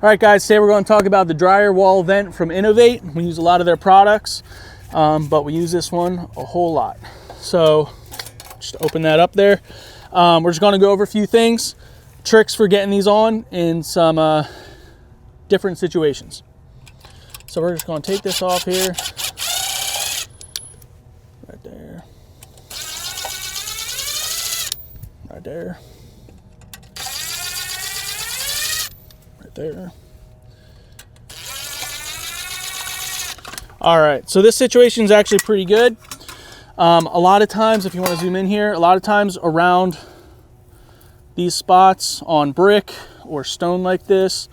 All right, guys, today we're going to talk about the DryerWallVent from InOvate. We use a lot of their products, but we use this one a whole lot. So just open that up there. We're just going to go over a few things, tricks for getting these on in some different situations. So we're just going to take this off here. Right there. Right there. There. All right, so this situation is actually pretty good. A lot of times, if you want to zoom in here, a lot of times around these spots on brick or stone like this,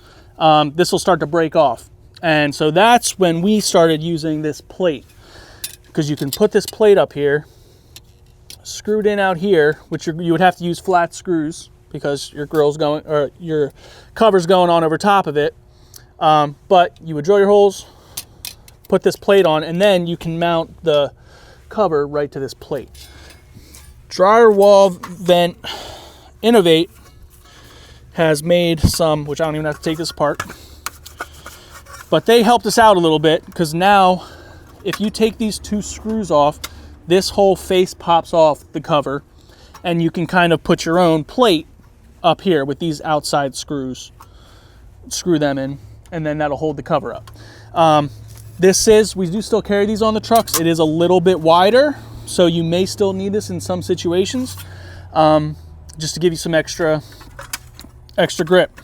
this will start to break off. And so that's when we started using this plate, because you can put this plate up here, screwed in out here, which you would have to use flat screws, because your grill's going, or your cover's going on over top of it. But you would drill your holes, put this plate on, and then you can mount the cover right to this plate. DryerWallVent InOvate has made some, which I don't even have to take this apart, but they helped us out a little bit, because now if you take these two screws off, this whole face pops off the cover, and you can kind of put your own plate up here with these outside screws, screw them in, and then that'll hold the cover up. We do still carry these on the trucks. It is a little bit wider, so you may still need this in some situations, just to give you some extra grip.